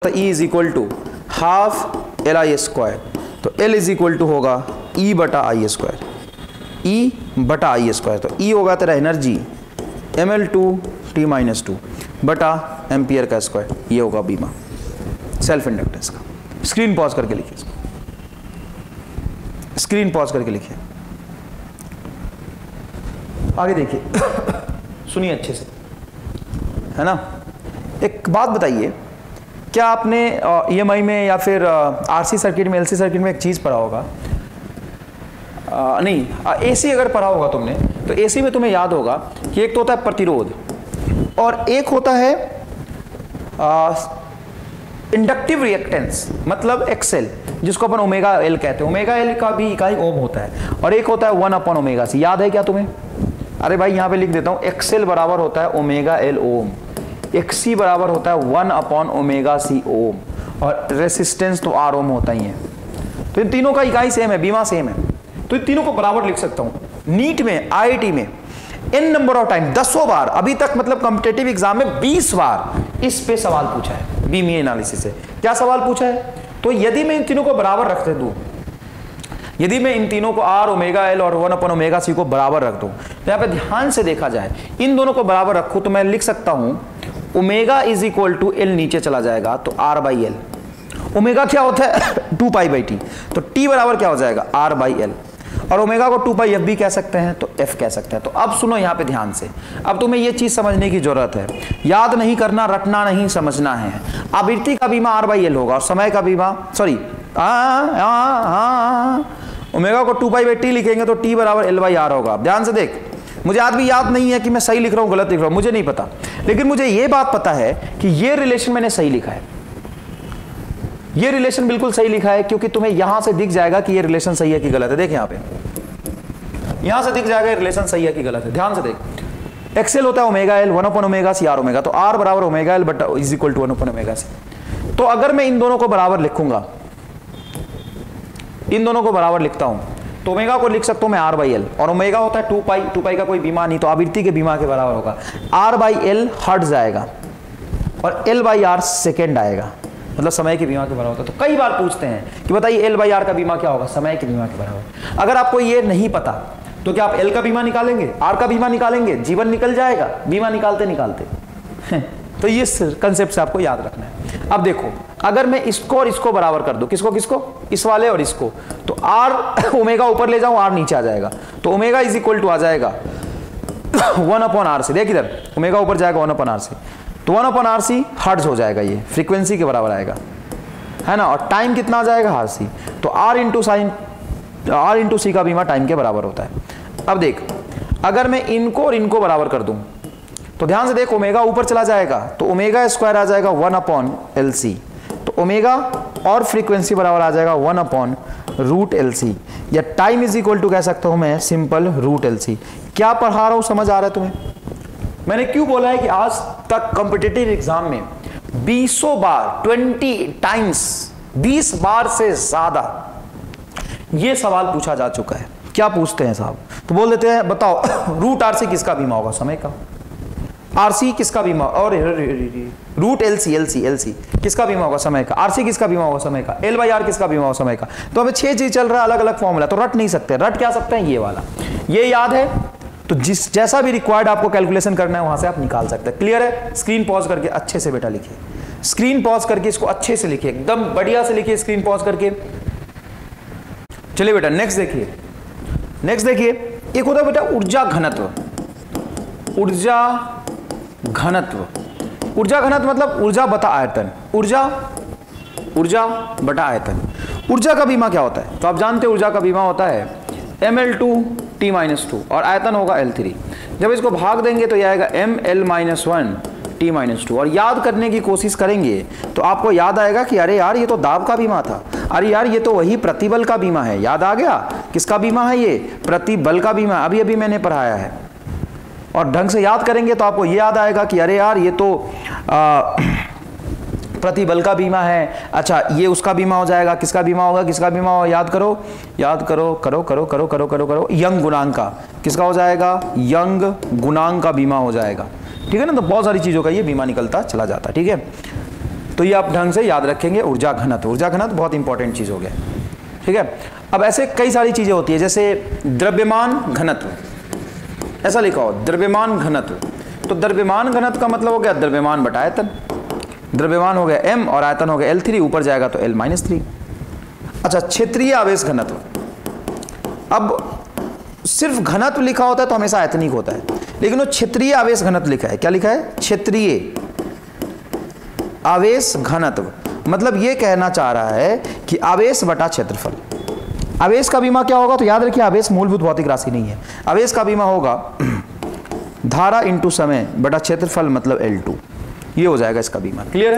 E is equal to half L I square, तो L is equal to होगा E बटा आई square, E बटा आई square. तो E होगा तेरा एनर्जी ml2 t-2 बटा एम्पियर का स्क्वायर, ये होगा बीमा सेल्फ इंडक्टेंस का। स्क्रीन पॉज करके लिखिए इसको, स्क्रीन पॉज करके लिखिए, आगे देखिए सुनिए अच्छे से, है ना। एक बात बताइए, क्या आपने EMI में या फिर RC सर्किट में, LC सर्किट में एक चीज़ पढ़ा होगा, नहीं AC अगर पढ़ा होगा तुमने, तो AC में तुम्हें याद होगा कि एक तो होता है प्रतिरोध और एक होता है इंडक्टिव रिएक्टेंस, मतलब XL, जिसको अपन ओमेगा L कहते हैं। ओमेगा L का भी इकाई ओम होता है, और एक होता है 1/ओमेगा C। याद है क्या तुम्हें? अरे भाई यहाँ पे लिख देता हूँ, XL बराबर होता है ओमेगा L ओम, XC बराबर होता है 1/ओमेगा C ओम, और रेसिस्टेंस तो R ओम होता ही है। तो इन तीनों का इकाई सेम है, बीमा सेम है, तो इन तीनों को बराबर लिख सकता हूँ। नीट में, IIT में n नंबर ऑफ टाइम, 10 बार अभी तक, मतलब कॉम्पिटिटिव एग्जाम में 20 बार इस पे सवाल पूछा है बीमी एनालिसिस से। क्या सवाल पूछा है? तो यदि मैं इन तीनों को बराबर रख दूं, यदि मैं इन तीनों को R ओमेगा L और 1/ओमेगा C को बराबर रख दूं, तो यहाँ पे ध्यान से देखा जाए, इन दोनों को बराबर रखूं तो मैं लिख सकता हूं omega is equal to L नीचे चला जाएगा तो R बाई L। ओमेगा क्या होता है 2π/T, तो T बराबर क्या हो जाएगा R बाई L, और ओमेगा को 2πf भी कह सकते हैं, तो F कह सकते हैं। तो अब सुनो यहाँ पे ध्यान से, अब तुम्हें ये चीज समझने की जरूरत है, याद नहीं करना, रटना नहीं, समझना है। आवृत्ति का बीमा R बाई L होगा, और समय का बीमा, सॉरी ओमेगा को 2π/T लिखेंगे तो T बराबर L बाई R होगा। ध्यान से देख, मुझे आज भी याद नहीं है कि मैं सही लिख रहा हूँ गलत लिख रहा हूँ, मुझे नहीं पता, लेकिन मुझे ये बात पता है कि ये रिलेशन मैंने सही लिखा है, ये रिलेशन बिल्कुल सही लिखा है, क्योंकि तुम्हें यहां से दिख जाएगा कि ये रिलेशन सही है कि गलत है। देख यहाँ पे, यहां से दिख जाएगा ये रिलेशन सही है कि गलत है। ध्यान से देख, XL होता है omega L 1/ओमेगा C R omega, तो R बराबर ओमेगा L बटा इज इक्वल टू 1/ओमेगा C। तो अगर मैं इन दोनों को बराबर लिखूंगा, इन दोनों को बराबर लिखता हूं, तो ओमेगा को लिख सकता हूं मैं R बाई L, और ओमेगा होता है 2π का कोई बीमा नहीं, तो आवृत्ति के बीमा के बराबर होगा। R बाई L हर्ट्ज आएगा और L बाई R सेकेंड आएगा, मतलब समय के बीमा के बराबर होता है। तो कई बार पूछते हैं कि बताइए L बाई R का बीमा क्या होगा, समय के बीमा के बराबर। अगर आपको ये नहीं पता तो क्या आप L का बीमा निकालेंगे, R का बीमा निकालेंगे, जीवन निकल जाएगा बीमा निकालते निकालते तो ये कंसेप्ट से आपको याद रखना है। अब देखो, अगर मैं इसको और इसको बराबर कर दूं, किसको किसको, इस वाले और इसको, तो R ओमेगा ऊपर ले जाऊं, R नीचे आ जाएगा, तो ओमेगा इज इक्वल टू आ जाएगा 1/RC। देख इधर, ओमेगा ऊपर जाएगा 1/RC, तो 1/RC हर्ट्ज हो जाएगा, ये फ्रीक्वेंसी के बराबर आएगा, है ना, और टाइम कितना आ जाएगा RC, तो R इंटू C का बीमा टाइम के बराबर होता है। अब देख, अगर मैं इनको और इनको बराबर कर दूं, तो ध्यान से देख, ओमेगा ऊपर चला जाएगा तो ओमेगा स्क्वायर आ जाएगा 1/LC, तो ओमेगा और फ्रीक्वेंसी बराबर आ जाएगा 1/√LC, या टाइम इज इक्वल टू कह सकता हूं मैं सिंपल √LC। क्या पढ़ा रहा हूं, समझ आ रहा है तुम्हें? मैंने क्यों बोला है कि आज तक कॉम्पिटिटिव एग्जाम में 20 बार 20 टाइम्स 20 बार से ज्यादा ये सवाल पूछा जा चुका है। क्या पूछते हैं साहब? तो बोल देते हैं बताओ √RC किसका बीमा होगा, समय का। RC किसका बीमा, और √LC किसका बीमा होगा, समय का। RC किसका बीमा होगा, समय का। L बाई R किसका बीमा होगा, समय का। तो हमें 6 चीज चल रहा है, अलग अलग फॉर्मूला, तो रट नहीं सकते। रट क्या सकते हैं, ये वाला, ये याद है तो जिस जैसा भी रिक्वायर्ड आपको कैलकुलेशन करना है वहां से आप निकाल सकते हैं। क्लियर है? स्क्रीन पॉज करके अच्छे से बेटा लिखिए, स्क्रीन पॉज करके इसको अच्छे से लिखिए, एकदम बढ़िया से लिखिए स्क्रीन पॉज करके। चलिए बेटा नेक्स्ट देखिए, नेक्स्ट देखिए, एक होता है बेटा ऊर्जा घनत्व। ऊर्जा घनत्व, ऊर्जा घनत्व मतलब ऊर्जा बटा आयतन, ऊर्जा बटा आयतन। ऊर्जा का बीमा क्या होता है, तो आप जानते हैं ऊर्जा का बीमा होता है ml2 t-2 और आयतन होगा L3। जब इसको भाग देंगे तो यह आएगा ml-1 t-2, और याद करने की कोशिश करेंगे तो आपको याद आएगा कि अरे यार ये तो दाब का बीमा था, अरे यार ये तो वही प्रतिबल का बीमा है। याद आ गया, किसका बीमा है ये, प्रतिबल का बीमा, अभी अभी मैंने पढ़ाया है। और ढंग से याद करेंगे तो आपको ये याद आएगा कि अरे यार ये तो प्रतिबल का बीमा है। अच्छा, ये उसका बीमा हो जाएगा, किसका बीमा होगा, किसका बीमा होगा, याद करो यंग गुणांक का, किसका हो जाएगा, यंग गुणांक का बीमा हो जाएगा। ठीक है ना, तो बहुत सारी चीजों का ये बीमा निकलता चला जाता है। ठीक है, तो ये आप ढंग से याद रखेंगे, ऊर्जा घनत्व। ऊर्जा घनत्व बहुत इंपॉर्टेंट चीज हो गया, ठीक है। अब ऐसे कई सारी चीजें होती है, जैसे द्रव्यमान घनत्व, ऐसा लिखा हो द्रव्यमान घनत्व। तो द्रव्यमान घनत्व का मतलब हो गया द्रव्यमान बटा आयतन। द्रव्यमान हो गया m और आयतन हो गया L3, ऊपर जाएगा तो L-3। अच्छा, क्षेत्रीय आवेश घनत्व। अब सिर्फ घनत्व लिखा होता है तो हमेशा आयतनिक होता है, लेकिन वो क्षेत्रीय आवेश घनत्व लिखा है। क्या लिखा है? क्षेत्रीय आवेश घनत्व। मतलब ये कहना चाह रहा है कि आवेश बटा क्षेत्रफल। आवेश का बीमा क्या होगा? तो याद रखिए, आवेश मूलभूत भौतिक राशि नहीं है। आवेश का बीमा होगा धारा इंटू समय बटा क्षेत्रफल, मतलब L2। ये हो जाएगा इसका बीमा। क्लियर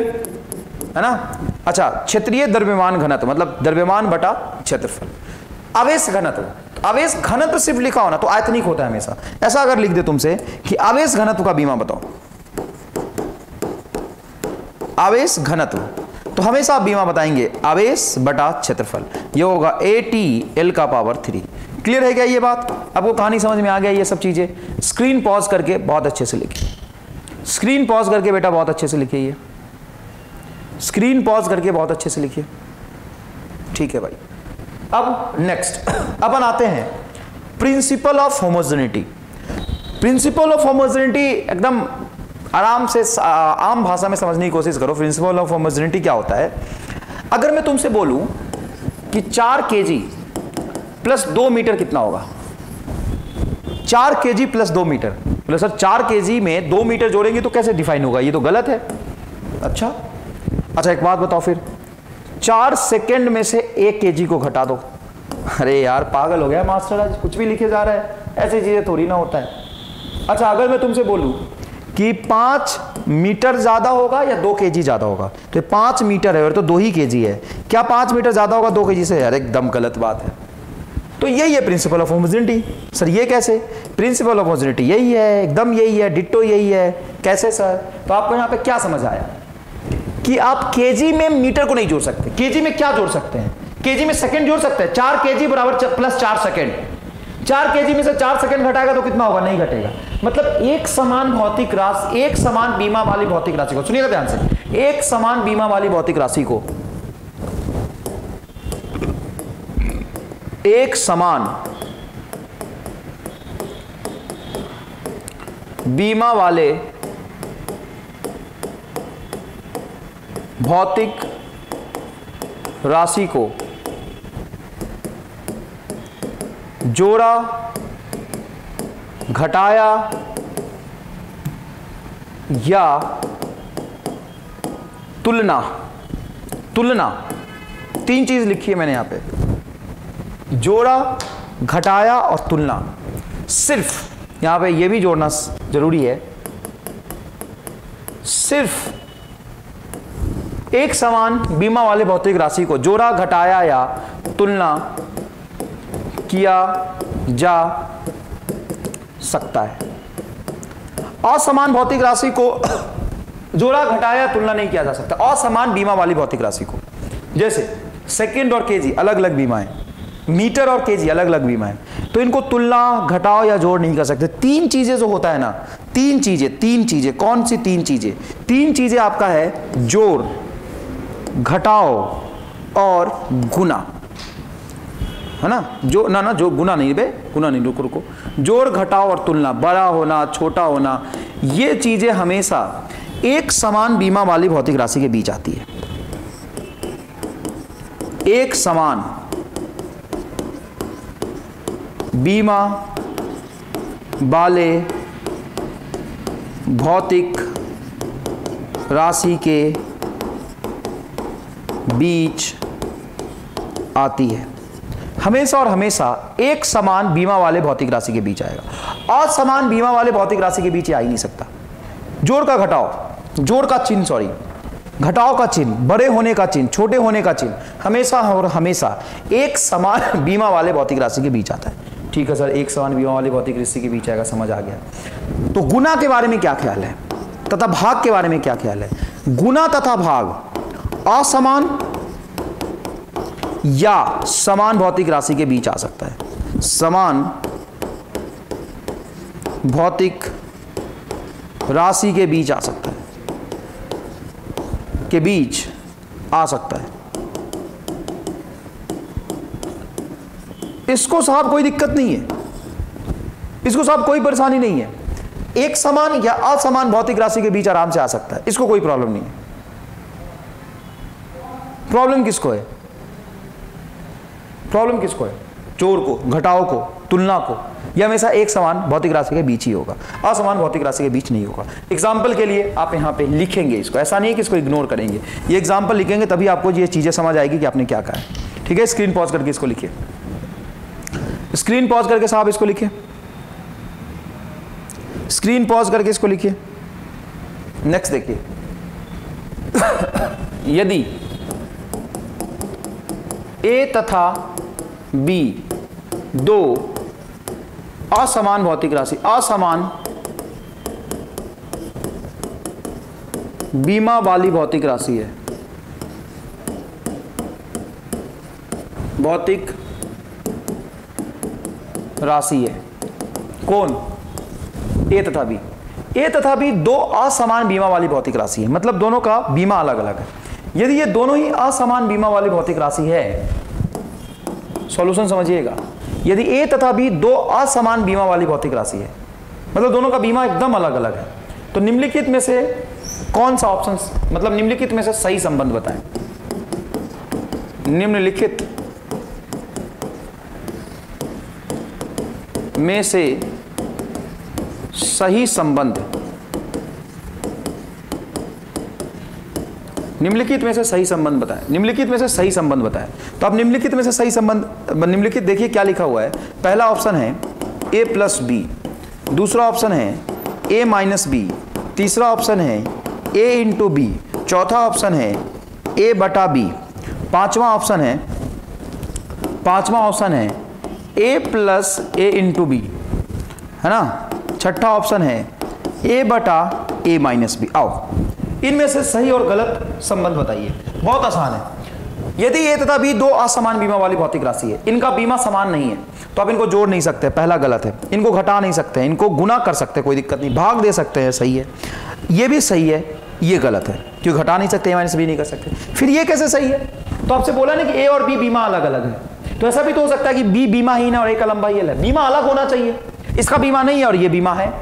है ना? अच्छा, क्षेत्रीय द्रव्यमान घनत्व मतलब द्रव्यमान बटा क्षेत्रफल। आवेश घनत्व, आवेश घनत्व सिर्फ लिखा हो ना तो आयतनिक होता है हमेशा। ऐसा अगर लिख दे तुमसे कि आवेश घनत्व का बीमा बताओ, आवेश घनत्व, तो हमेशा आप बीमा बताएंगे आवेश बटा क्षेत्रफल। ये होगा ATL⁻3। क्लियर है क्या ये बात? आपको कहानी समझ में आ गया? ये सब चीजें स्क्रीन पॉज करके बहुत अच्छे से लिखिए। स्क्रीन पॉज करके बेटा बहुत अच्छे से लिखिए, ये स्क्रीन पॉज करके बहुत अच्छे से लिखिए। ठीक है भाई। अब नेक्स्ट अपन आते हैं principle of homogeneity. Principle of homogeneity एकदम आराम से आम भाषा में समझने की कोशिश करो। प्रिंसिपल ऑफ होमोजेनिटी क्या होता है? अगर मैं तुमसे बोलूं कि 4 kg प्लस 2 मीटर कितना होगा? 4 kg प्लस 2 मीटर, बोले सर 4 kg में 2 मीटर जोड़ेंगे तो कैसे डिफाइन होगा? ये तो गलत है। अच्छा, एक बात बताओ फिर, 4 सेकंड में से 1 kg को घटा दो। अरे यार पागल हो गया मास्टर, आज कुछ भी लिखे जा रहा है, ऐसी चीजें थोड़ी ना होता है। अच्छा, अगर मैं तुमसे बोलूं कि 5 मीटर ज्यादा होगा या 2 kg ज्यादा होगा, तो 5 मीटर है और तो 2 ही kg है, क्या 5 मीटर ज्यादा होगा 2 kg से? यार एकदम गलत बात है। तो यही है प्रिंसिपल ऑफ होमोजेनिटी। सर ये कैसे? प्रिंसिपल ऑफ होमोजेनिटी यही है, एकदम यही है, डिट्टो यही है। कैसे सर? तो आपको यहाँ पे क्या समझ आया कि आप kg में मीटर को नहीं जोड़ सकते। kg में क्या जोड़ सकते हैं? kg में सेकंड जोड़ सकते हैं। 4 kg बराबर प्लस 4 सेकंड। 4 kg में से 4 सेकंड घटाएगा तो कितना होगा? नहीं घटेगा। मतलब एक समान भौतिक राशि, एक समान बीमा वाली भौतिक राशि को, सुनिएगा ध्यान से, एक समान बीमा वाली भौतिक राशि को, एक समान बीमा वाले भौतिक राशि को जोड़ा, घटाया या तुलना, तुलना 3 चीज लिखी है मैंने यहां पे, जोड़ा, घटाया और तुलना। सिर्फ यहां पे ये भी जोड़ना जरूरी है, सिर्फ एक समान बीमा वाले भौतिक राशि को जोड़ा, घटाया या तुलना किया जा सकता है। असमान भौतिक राशि को जोड़ा, घटाया, तुलना नहीं किया जा सकता। असमान बीमा वाली भौतिक राशि को, जैसे सेकंड और केजी अलग अलग बीमा है, मीटर और केजी अलग अलग बीमा है, तो इनको तुलना, घटाओ या जोड़ नहीं कर सकते। 3 चीजें जो होता है ना, 3 चीजें, कौन सी 3 चीजें? 3 चीजें आपका है जोड़, घटाओ और गुना, है ना? जो ना जो गुना नहीं बे, गुना नहीं, रुको, जोड़, घटाओ और तुलना, बड़ा होना, छोटा होना, ये चीजें हमेशा एक समान बीमा वाली भौतिक राशि के बीच आती है। एक समान बीमा वाले भौतिक राशि के बीच आती है। हमेशा और हमेशा एक समान बीमा वाले भौतिक राशि के बीच आएगा। असमान बीमा वाले भौतिक राशि के बीच ये आ ही नहीं सकता। जोड़ का घटाओ, जोड़ का चिन्ह, सॉरी, घटाओ का चिन्ह, बड़े होने का चिन्ह, छोटे होने का चिन्ह, हमेशा और हमेशा एक समान बीमा वाले भौतिक राशि के बीच आता है। ठीक है सर, एक समान बीमा वाले भौतिक राशि के बीच आएगा, समझ आ गया। तो गुना के बारे में क्या ख्याल है तथा भाग के बारे में क्या ख्याल है? गुना तथा भाग असमान या समान भौतिक राशि के बीच आ सकता है। समान भौतिक राशि के बीच आ सकता है। के बीच आ सकता है। इसको साहब कोई दिक्कत नहीं है, इसको साहब कोई परेशानी नहीं है, एक समान या असमान भौतिक राशि के बीच आराम से आ सकता है, इसको कोई प्रॉब्लम नहीं है। प्रॉब्लम किसको है? प्रॉब्लम किसको है? जोड़ को, घटाव को, तुलना को। यह हमेशा एक समान भौतिक राशि के बीच ही होगा, असमान भौतिक राशि के बीच नहीं होगा। एग्जाम्पल के लिए आप यहाँ पे लिखेंगे इसको, ऐसा नहीं है कि इसको इग्नोर करेंगे, ये एग्जाम्पल लिखेंगे तभी आपको ये चीजें समझ आएगी कि आपने क्या कहा है। ठीक है, स्क्रीन पॉज करके इसको लिखिए, स्क्रीन पॉज करके साहब इसको लिखिए, स्क्रीन पॉज करके इसको लिखिए। नेक्स्ट देखिए, यदि ए तथा बी दो असमान भौतिक राशि, असमान बीमा वाली भौतिक राशि है, भौतिक राशि है, कौन? ए तथा बी। ए तथा बी दो असमान बीमा वाली भौतिक राशि है, मतलब दोनों का बीमा अलग अलग है। यदि ये दोनों ही असमान बीमा वाली भौतिक राशि है, सॉल्यूशन समझिएगा, यदि ए तथा बी दो असमान बीमा वाली भौतिक राशि है, मतलब दोनों का बीमा एकदम अलग अलग है, तो निम्नलिखित में से कौन सा ऑप्शन, मतलब निम्नलिखित में से सही संबंध बताएं। निम्नलिखित में से सही संबंध, निम्नलिखित में से सही संबंध बताएं, निम्नलिखित में से सही संबंध बताएं। तो अब निम्नलिखित में से सही संबंध, निम्नलिखित देखिए क्या लिखा हुआ है। पहला ऑप्शन है a प्लस बी, दूसरा ऑप्शन है a माइनस बी, तीसरा ऑप्शन है a इंटू बी, चौथा ऑप्शन है a बटा बी, पांचवा ऑप्शन है a plus a into B, है ना, छठा ऑप्शन है a बटा a माइनस बी। आओ इनमें से सही और गलत संबंध बताइए, बहुत आसान है। यदि ए तथा बी दो असमान बीमा वाली भौतिक राशि है, इनका बीमा समान नहीं है, तो आप इनको जोड़ नहीं सकते, पहला गलत है। इनको घटा नहीं सकते, इनको गुना कर सकते, कोई दिक्कत नहीं, भाग दे सकते हैं, सही है। ये भी सही है, ये गलत है, क्यों घटा नहीं सकते, माइनस बी नहीं कर सकते। फिर ये कैसे सही है? तो आपसे बोला ना कि ए और बी बीमा अलग अलग है, तो ऐसा भी तो हो सकता है कि बी बीमाहीन है और ए का लंबा एल है, बीमा अलग होना चाहिए। इसका बीमा नहीं है और ये बीमा है।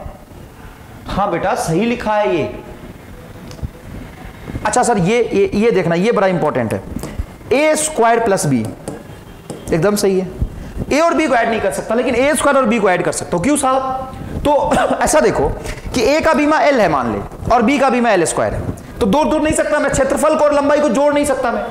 हाँ बेटा सही लिखा है ये। अच्छा सर ये देखना, ये बड़ा इंपॉर्टेंट है। ए स्क्वायर प्लस बी एकदम सही है, ए और बी को ऐड नहीं कर सकता, लेकिन ए स्क्वायर और बी को ऐड कर सकता हूं। क्यों साहब? तो ऐसा देखो कि ए का बीमा एल है मान ले, और बी का बीमा एल स्क्वायर है, तो जोड़ नहीं सकता मैं, क्षेत्रफल को और लंबाई को जोड़ नहीं सकता मैं,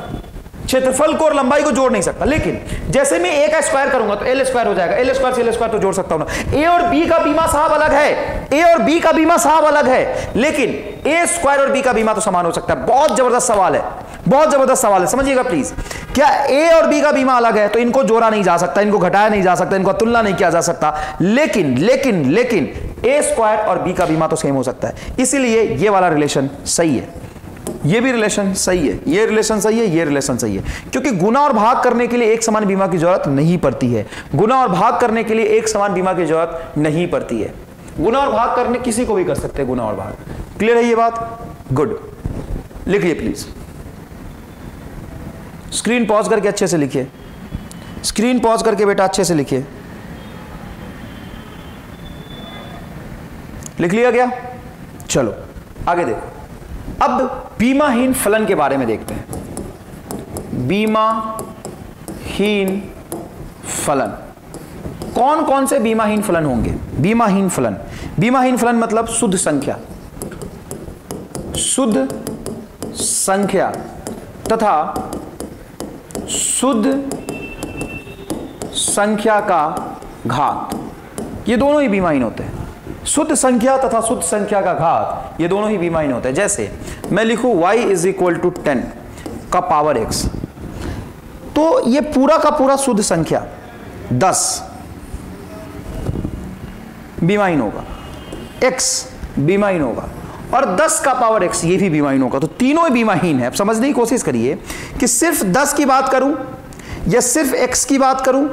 क्षेत्रफल को और लंबाई को जोड़ नहीं सकता। लेकिन जैसे मैं ए का स्क्वायर करूंगा तो एल स्क्वायर हो जाएगा, एल स्क्वायर से एल स्क्वायर तो जोड़ सकता हूं ना। ए और बी का बीमा साहब अलग है, ए और बी का बीमा साहब अलग है, लेकिन ए स्क्वायर और बी का बीमा तो समान हो सकता है। बहुत जबरदस्त सवाल है, बहुत जबरदस्त सवाल है, समझिएगा प्लीज। क्या ए और बी का बीमा अलग है तो इनको जोड़ा नहीं जा सकता, इनको घटाया नहीं जा सकता, इनको तुलना नहीं किया जा सकता, लेकिन लेकिन लेकिन ए स्क्वायर और बी का बीमा तो सेम हो सकता है। इसीलिए ये वाला रिलेशन सही है, ये भी रिलेशन सही है, ये रिलेशन सही है, ये रिलेशन सही है। क्योंकि गुना और भाग करने के लिए एक समान बीमा की जरूरत नहीं पड़ती है, गुना और भाग करने के लिए एक समान बीमा की जरूरत नहीं पड़ती है। गुना और भाग करने किसी को भी कर सकते हैं, गुना और भाग। क्लियर है ये बात? गुड, लिखिए प्लीज, स्क्रीन पॉज करके अच्छे से लिखिए, स्क्रीन पॉज करके बेटा अच्छे से लिखिए। लिख लिया गया? चलो आगे देखो। अब बीमाहीन फलन के बारे में देखते हैं। बीमाहीन फलन, कौन कौन से बीमाहीन फलन होंगे? बीमाहीन फलन, बीमाहीन फलन मतलब शुद्ध संख्या, शुद्ध संख्या तथा शुद्ध संख्या का घात, ये दोनों ही बीमाहीन होते हैं। शुद्ध संख्या तथा शुद्ध संख्या का घात, ये दोनों ही बीमाहीन होते हैं। जैसे मैं लिखूं y इज इक्वल टू 10 का पावर x, तो ये पूरा का पूरा शुद्ध संख्या 10 बीमाहीन होगा, x बीमाहीन होगा, और 10 का पावर x ये भी बीमाहीन होगा। तो तीनों ही बीमाहीन है। अब समझने की कोशिश करिए कि सिर्फ 10 की बात करूं या सिर्फ x की बात करूं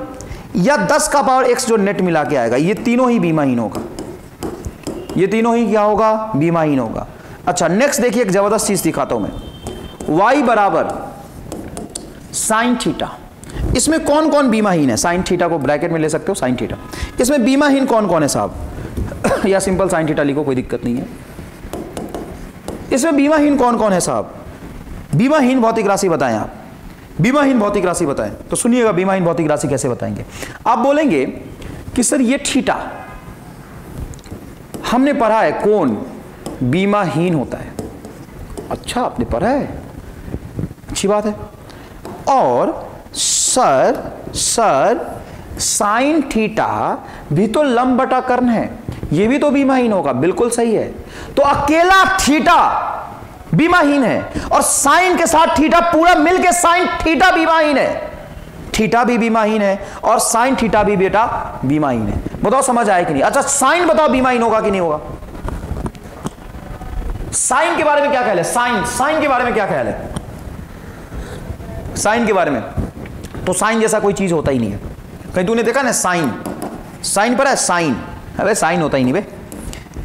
या 10 का पावर x जो नेट मिला के आएगा, ये तीनों ही बीमाहीन होगा, ये तीनों ही क्या होगा? बीमाहीन होगा। अच्छा नेक्स्ट देखिए, एक जबरदस्त चीज दिखाता हूं मैं। y बराबर साइन थीटा। इसमें कौन कौन बीमाहीन है? साइन थीटा को ब्रैकेट में ले सकते हो, साइन थीटा। इसमें बीमाहीन कौन कौन है साहब? या सिंपल साइन थीटा लिखो, कोई दिक्कत नहीं है। इसमें बीमाहीन कौन कौन है साहब? बीमाहीन भौतिक राशि बताएं आप, बीमाहीन भौतिक राशि बताएं। तो सुनिएगा बीमाहीन भौतिक राशि कैसे बताएंगे। आप बोलेंगे कि सर ये थीटा हमने पढ़ा है कोण बीमाहीन होता है। अच्छा, आपने पढ़ा है, अच्छी बात है। और सर साइन थीटा भी तो लंब बटा कर्ण है, ये भी तो बीमाहीन होगा। बिल्कुल सही है। तो अकेला थीटा बीमाहीन है और साइन के साथ थीटा पूरा मिलके साइन थीटा बीमाहीन है। थीटा भी बीमाहीन है और साइन थीटा भी बेटा बीमाहीन है। बताओ समझ आया कि नहीं? अच्छा, साइन बताओ बीमाहीन होगा कि नहीं होगा? साइन के बारे में क्या ख्याल है? साइन के बारे में क्या ख्याल है? साइन के बारे में तो साइन जैसा कोई चीज होता ही नहीं है। कहीं तूने देखा ना साइन पर है साइन? अबे साइन होता ही नहीं बे।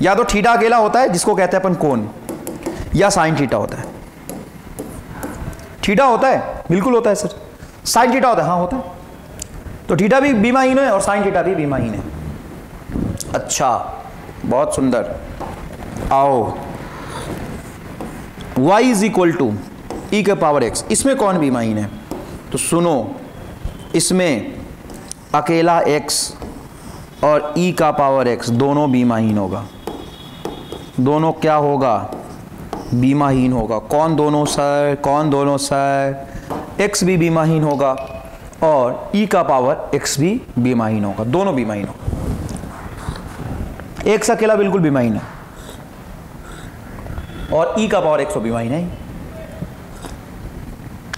या तो थीटा अकेला होता है जिसको कहते हैं अपन कोण, या साइन थीटा होता है। थीटा होता है, बिल्कुल होता है सर। साइन थीटा होता है, हाँ होता है। तो थीटा भी बीमाहीन है और साइन थीटा भी बीमाहीन है। अच्छा, बहुत सुंदर। आओ, y इज इक्वल टू ई के पावर x, इसमें कौन बीमाहीन है? तो सुनो, इसमें अकेला x और e का पावर x दोनों बीमाहीन होगा। दोनों क्या होगा? बीमाहीन होगा। कौन दोनों सर? कौन दोनों सर? x भी बीमाहीन होगा और e का पावर x भी बीमाहीन होगा। दोनों बीमाहीन होगा। x अकेला बिल्कुल बीमाहीन है और e का पावर x तो बीमाहीन है।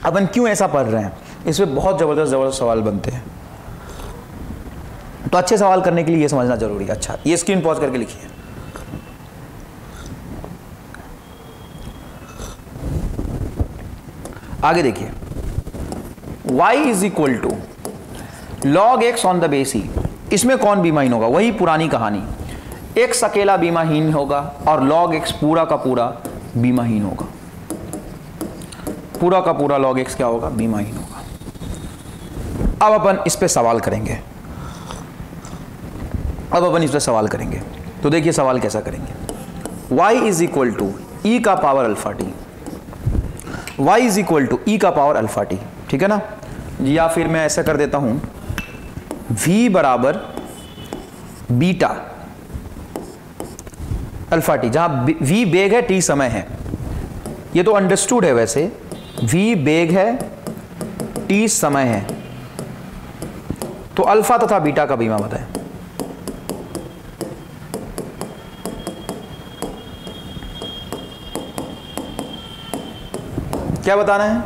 अपन क्यों ऐसा पढ़ रहे हैं? इसमें बहुत जबरदस्त सवाल बनते हैं, तो अच्छे सवाल करने के लिए ये समझना जरूरी है। अच्छा, ये स्क्रीन पॉज करके लिखिए। आगे देखिए, y is equal to log x on the base e. इसमें कौन बीमाहीन होगा? वही पुरानी कहानी, x अकेला बीमाहीन होगा और log x पूरा का पूरा बीमाहीन होगा। पूरा का पूरा log x क्या होगा? बीमाहीन होगा। अब अपन इस पे सवाल करेंगे। तो देखिए सवाल कैसा करेंगे। y is equal to e का power alpha t. y is equal to e का पावर अल्फा टी, ठीक है ना? या फिर मैं ऐसा कर देता हूं, v बराबर बीटा अल्फा टी, जहां v बेग है, t समय है। ये तो अंडरस्टूड है वैसे। v बेग है, t समय है। तो अल्फा तथा बीटा का बीमा बताएं। क्या बताना है?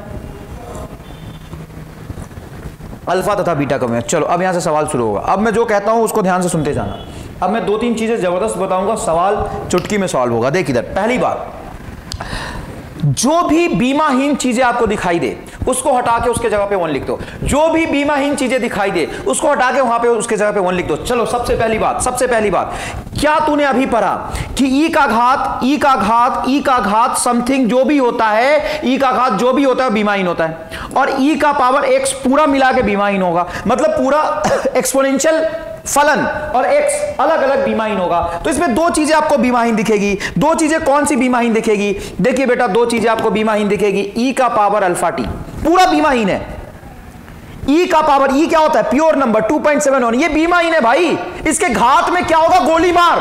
अल्फा तथा बीटा का बीमा। चलो अब यहां से सवाल शुरू होगा। अब मैं जो कहता हूं उसको ध्यान से सुनते जाना। अब मैं 2-3 चीजें जबरदस्त बताऊंगा, सवाल चुटकी में सॉल्व होगा। देख इधर, पहली बात, जो भी बीमाहीन चीजें आपको दिखाई दे उसको हटा के उसके जगह पे 1 लिख दो। जो भी बीमाहीन चीजें दिखाई दे उसको हटा के वहां पे उसके जगह पे 1 लिख दो। चलो सबसे पहली बात, क्या तूने अभी पढ़ा कि ई का घात समथिंग जो भी होता है, ई का घात जो भी होता है बीमाहीन होता है, और ई का पावर x पूरा मिला के बीमाहीन होगा। मतलब पूरा एक्सपोनेंशियल फलन और x अलग अलग बीमाहीन होगा। तो इसमें 2 चीजें आपको बीमाहीन दिखेगी। 2 चीजें कौन सी बीमाहीन दिखेगी? देखिए बेटा, 2 चीजें आपको बीमाहीन दिखेगी। ई का पावर अल्फा टी पूरा बीमाहीन है। ई का पावर, ई क्या होता है? प्योर नंबर 2.71, ये बीमाहीन है भाई। इसके घात में क्या होगा? गोली मार।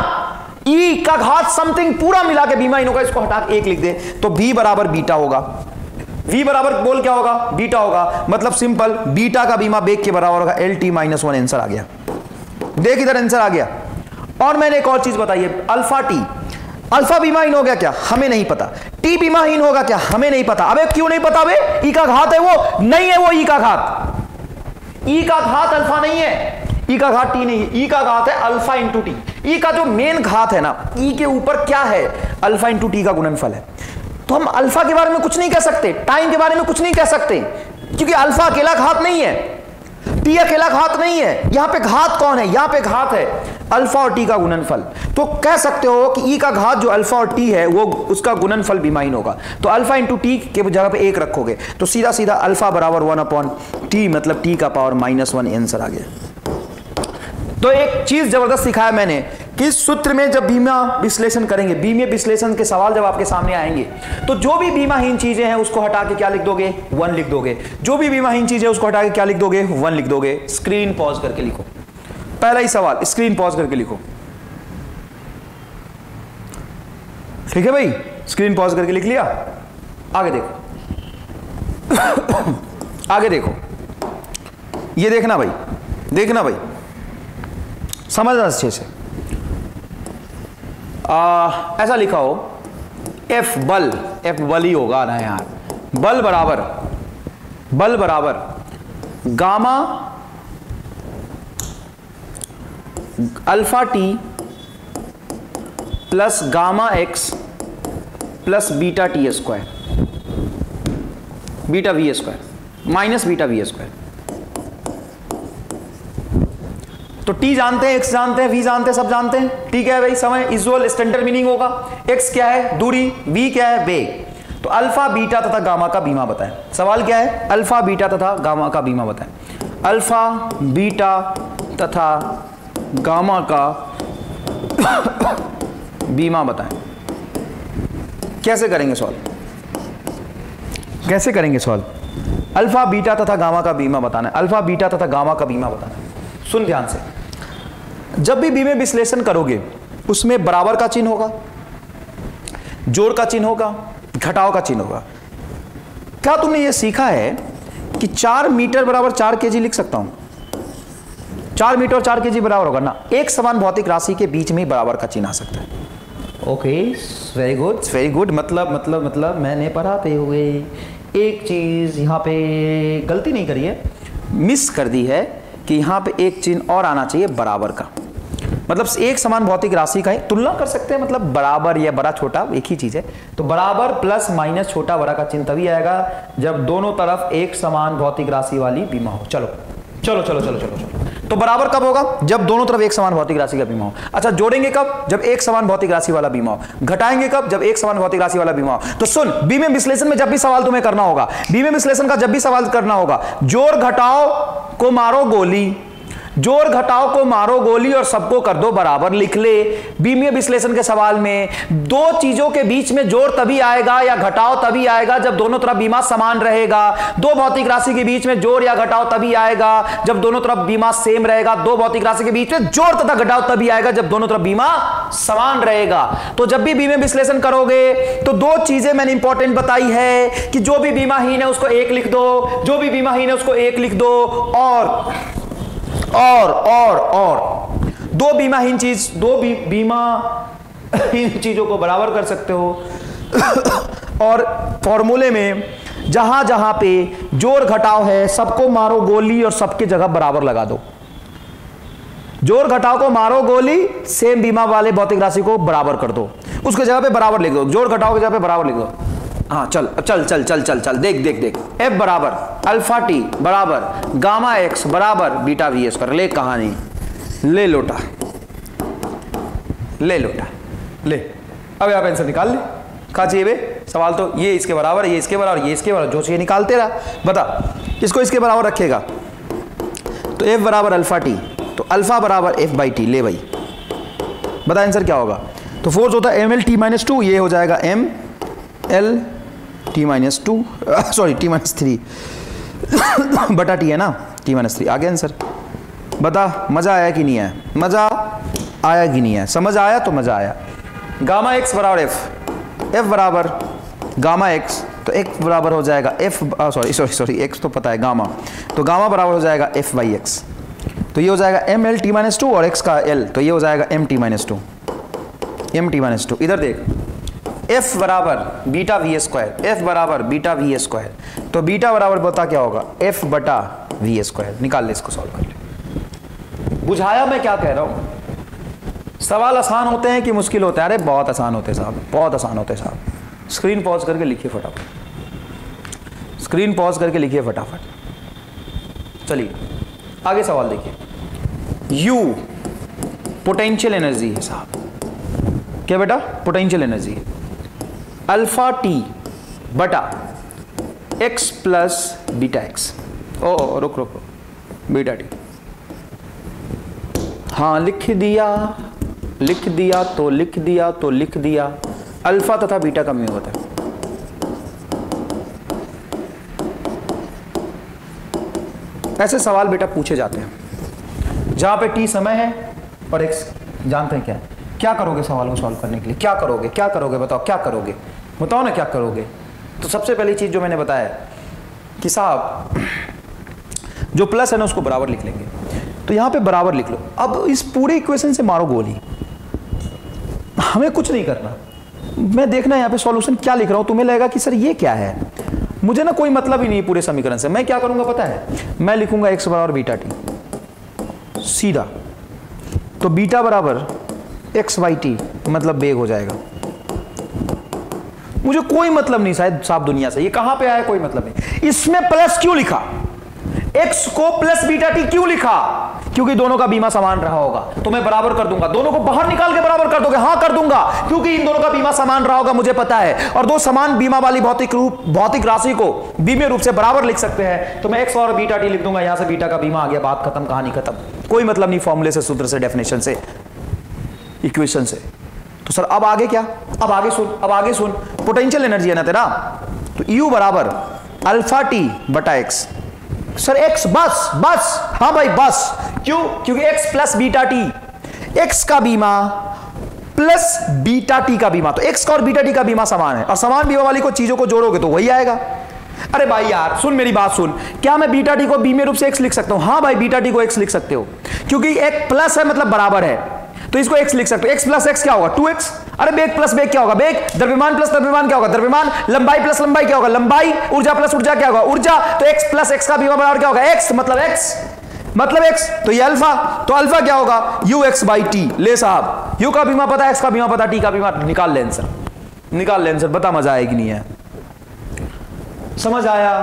ई का घात समथिंग पूरा मिला के बीमाहीन होगा। इसको हटा के 1 लिख दे तो v बराबर बीटा होगा। v बराबर बोल क्या होगा? बीटा होगा। मतलब सिंपल, बीटा का बीमा बेग के बराबर होगा LT-1। आंसर आ गया। देख इधर आंसर आ गया। और मैंने एक और चीज बताई है, अल्फा टी। अल्फा बीमाहीन हो गया क्या? हमें नहीं पता। टी बीमाहीन होगा क्या? हमें नहीं पता। अबे क्यों नहीं पता? बे ई का घात है वो, नहीं है वो ई का घात। ई का घात अल्फा नहीं है, ई का घात टी नहीं है। ई का घात है अल्फा इंटू टी। ई का जो मेन घात है ना, ई के ऊपर क्या है? अल्फा इंटू टी का गुणनफल है। तो हम अल्फा के बारे में कुछ नहीं कह सकते, टाइम के बारे में कुछ नहीं कह सकते, क्योंकि अल्फा अकेला घात नहीं है, टी अकेला घात नहीं है। यहां पे घात कौन है? यहां पे घात है अल्फा और टी का गुणनफल, तो कह सकते हो कि ई का घात जो अल्फा और टी है वो उसका गुणनफल बीमाहीन होगा। तो अल्फा इंटू टी के जगह पे 1 रखोगे तो सीधा सीधा अल्फा बराबर 1/t, मतलब टी का पावर -1 आंसर आ गया। तो एक चीज जबरदस्त सिखाया मैंने कि सूत्र में जब बीमा विश्लेषण करेंगे, बीमे विश्लेषण के सवाल जब आपके सामने आएंगे तो जो भी बीमाहीन चीजें हैं उसको हटा के क्या लिख दोगे, 1 लिख दोगे। जो भी बीमाहीन चीजें उसको हटा के क्या लिख दोगे, 1 लिख दोगे। स्क्रीन पॉज करके लिखो, पहला ही सवाल स्क्रीन पॉज करके लिखो। ठीक है भाई, स्क्रीन पॉज करके लिख लिया। आगे देखो आगे देखो, ये देखना भाई, देखना भाई, समझना अच्छे से। ऐसा लिखा हो एफ बल, एफ बल ही होगा ना यार, बल बराबर gamma alpha T plus gamma x plus beta T square, beta V square minus beta V square. तो टी जानते हैं, एक्स जानते हैं, वी जानते हैं, सब जानते हैं। ठीक है भाई, समय इजुअल स्टैंडर्ड मीनिंग होगा। एक्स क्या है, दूरी, वी क्या है, वेग। तो अल्फा बीटा तथा गामा का बीमा बताएं। सवाल क्या है, अल्फा बीटा तथा गामा का बीमा बताएं। अल्फा बीटा तथा गामा का बीमा बताएं। कैसे करेंगे सॉल्व, कैसे करेंगे सॉल्व? अल्फा बीटा तथा गामा का बीमा बताना है, अल्फा बीटा तथा गामा का बीमा बताना है। सुन ध्यान से, जब भी बीमे विश्लेषण करोगे उसमें बराबर का चिन्ह होगा, जोड़ का चिन्ह होगा, घटाव का चिन्ह होगा। क्या तुमने ये सीखा है कि 4 मीटर बराबर 4 केजी लिख सकता हूं? 4 मीटर और 4 केजी बराबर होगा ना। एक समान भौतिक राशि के बीच में ही बराबर का चिन्ह आ सकता है। Okay, very good very good. मतलब मैंने पढ़ाते हुए एक चीज यहां पे गलती नहीं करी है, मिस कर दी है कि यहां पे एक चिन्ह और आना चाहिए बराबर का। मतलब एक समान भौतिक राशि का तुलना कर सकते हैं, मतलब बराबर या बड़ा छोटा एक ही चीज है। तो बराबर प्लस माइनस छोटा बड़ा का चिन्ह तभी आएगा जब दोनों तरफ एक समान भौतिक राशि वाली बीमा हो। चलो चलो चलो चलो चलो चलो। तो बराबर कब होगा, जब दोनों तरफ एक समान भौतिक राशि का बीमा हो। अच्छा, जोड़ेंगे कब, जब एक समान भौतिक राशि वाला बीमा हो। घटाएंगे कब, जब एक समान भौतिक राशि वाला बीमा हो। तो सुन, बीमे विश्लेषण में जब भी सवाल तुम्हें करना होगा, बीमे विश्लेषण का जब भी सवाल करना होगा, जोड़ घटाओ को मारो गोली, जोड़ घटाओ को मारो गोली और सबको कर दो बराबर। लिख ले, बीमीय विश्लेषण के सवाल में दो चीजों के बीच में जोड़ तभी आएगा या घटाओ तभी आएगा जब दोनों तरफ बीमा समान रहेगा। दो भौतिक राशि के बीच में जोड़ या घटाओ तभी आएगा जब दोनों तरफ बीमा सेम रहेगा। दो भौतिक राशि के बीच में जोड़ तथा घटाओ तभी आएगा जब दोनों तरफ बीमा समान रहेगा। तो जब भी बीमे विश्लेषण करोगे तो दो चीजें मैंने इंपॉर्टेंट बताई है कि जो भी बीमाहीन है उसको 1 लिख दो, जो भी बीमाहीन है उसको 1 लिख दो, और दो बीमाहीन चीज, दो बीमाहीन चीजों को बराबर कर सकते हो। और फॉर्मूले में जहां जहां पे जोड़ घटाव है सबको मारो गोली और सबके जगह बराबर लगा दो। जोड़ घटाव को मारो गोली, सेम बीमा वाले भौतिक राशि को बराबर कर दो, उसके जगह पे बराबर लिख दो। जोड़ घटाव की जगह पे बराबर लिख दो। हाँ, चल चल चल चल चल चल देख देख देख। एफ बराबर अल्फा टी बराबर गामा एक्स बराबर बीटा वी स्क्वायर। ले कहानी, ले लोटा, ले लोटा, ले। अब आप आंसर निकाल ले। कहा चाहिए बे सवाल, तो ये इसके बराबर, ये इसके बराबर, ये इसके बराबर, जो चाहिए निकालते रहा। बता, इसको इसके बराबर रखेगा तो एफ बराबर अल्फा टी, तो अल्फा बराबर एफ बाई टी। ले भाई, बता आंसर क्या होगा। तो फोर्स होता है ml-t-2, ये हो जाएगा ml-t-2, सॉरी t-3 बटा टी है ना, t-3। आगे आंसर बता, मजा आया कि नहीं आया? मजा आया कि नहीं आया? समझ आया तो मजा आया। गामा एक्स बराबर एफ बराबर गामा एक्स, तो एक्स बराबर हो जाएगा एफ, सॉरी एक्स तो पता है, गामा, तो गामा बराबर हो जाएगा एफ बाई एक्स। तो ये हो जाएगा ml-t-2 और x का l, तो ये हो जाएगा mt-2, mt-2। इधर देख, f बराबर बीटा वी स्क्वायर, f बराबर बीटा वी स्क्वायर, तो बीटा बराबर बता क्या होगा, f बटा वी स्क्वायर। निकाल ले, इसको सॉल्व कर ले। बुझाया मैं क्या कह रहा हूं? सवाल आसान होते हैं कि मुश्किल होते हैं? अरे बहुत आसान होते हैं साहब, बहुत आसान होते हैं साहब। स्क्रीन पॉज करके लिखिए फटाफट, स्क्रीन पॉज करके लिखिए फटाफट। चलिए आगे सवाल देखिए। u पोटेंशियल एनर्जी है साहब। क्या बेटा? पोटेंशियल एनर्जी है अल्फा टी बटा एक्स प्लस बीटा एक्स। ओ रुक रुक बीटा टी, हाँ लिख दिया लिख दिया तो लिख दिया तो लिख दिया। अल्फा तथा बीटा का म्यू होता है। ऐसे सवाल बेटा पूछे जाते हैं जहां पे टी समय है और एक्स जानते हैं क्या है। क्या करोगे सवाल को सॉल्व करने के लिए? क्या करोगे? क्या करोगे? बताओ क्या करोगे? बताओ ना क्या करोगे। तो सबसे पहली चीज जो मैंने बताया कि साहब जो प्लस है ना उसको बराबर लिख लेंगे। तो यहां पे बराबर लिख लो। अब इस पूरे इक्वेशन से मारो गोली, हमें कुछ नहीं करना। मैं देखना यहां पे सॉल्यूशन क्या लिख रहा हूं। तुम्हें लगेगा कि सर ये क्या है, मुझे ना कोई मतलब ही नहीं पूरे समीकरण से। मैं क्या करूंगा पता है? मैं लिखूंगा एक्स बराबर बीटा टी सीधा, तो बीटा बराबर एक्स वाई टी मतलब बेग हो जाएगा। मुझे कोई मतलब नहीं शायद साहब दुनिया से, ये कहां पे आया कोई मतलब नहीं। इसमें प्लस क्यों लिखा? एक्स को प्लस बीटा टी क्यों लिखा? क्योंकि दोनों का बीमा समान रहा होगा, तो मैं बराबर कर दूंगा। दोनों को बाहर निकाल के बराबर कर दोगे? हाँ कर दूंगा, क्योंकि इन दोनों का बीमा समान रहा होगा मुझे पता है। और दो समान बीमा वाली भौतिक राशि को बीमे रूप से बराबर लिख सकते हैं। तो मैं एक्स और बीटा टी लिख दूंगा, यहां से बीटा का बीमा आ गया, बात खत्म, कहानी खत्म। कोई मतलब नहीं फॉर्मूले से, सूत्र से, डेफिनेशन से, इक्वेशन से। तो सर अब आगे क्या? अब आगे सुन पोटेंशियल एनर्जी है ना तेरा, तो यू बराबर अल्फा टी बटा एक्स। सर एक्स बस हाँ भाई बस। क्यों? क्योंकि x plus beta T, x का बीमा प्लस बीटा टी का बीमा, तो एक्स का और बीटा टी का बीमा समान है, और समान बीमा वाली को चीजों को जोड़ोगे तो वही आएगा। अरे भाई यार सुन मेरी बात सुन, क्या मैं बीटा टी को बी में रूप से एक्स लिख सकता हूं? हाँ भाई बीटा टी को एक्स लिख सकते हो, क्योंकि एक प्लस है मतलब बराबर है, तो इसको एक्स लिख सकते हो। एक्स प्लस एक्स क्या होगा? 2x। अरे बेग प्लस बेग क्या होगा? बेग। द्रव्यमान प्लस द्रव्यमान क्या होगा? द्रव्यमान। लंबाई प्लस लंबाई क्या होगा? लंबाई। ऊर्जा प्लस ऊर्जा क्या होगा? ऊर्जा। तो x प्लस x का बीमा बराबर क्या होगा? x मतलब x। तो ये अल्फा, तो अल्फा क्या होगा? ux by T. ले साहब, u का बीमा पता है, x का बीमा पता, t का बीमा, निकाल ले आंसर, निकाल ले आंसर। बता मजा आएगी नहीं है? समझ आया?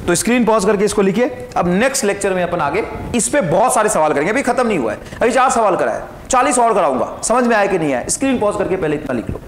तो स्क्रीन पॉज करके इसको लिखिए। अब नेक्स्ट लेक्चर में अपन आगे इस पे बहुत सारे सवाल करेंगे, अभी खत्म नहीं हुआ है, अभी 4 सवाल कराए, 40 और कराऊंगा। समझ में आया कि नहीं आया? स्क्रीन पॉज करके पहले इतना लिख लो।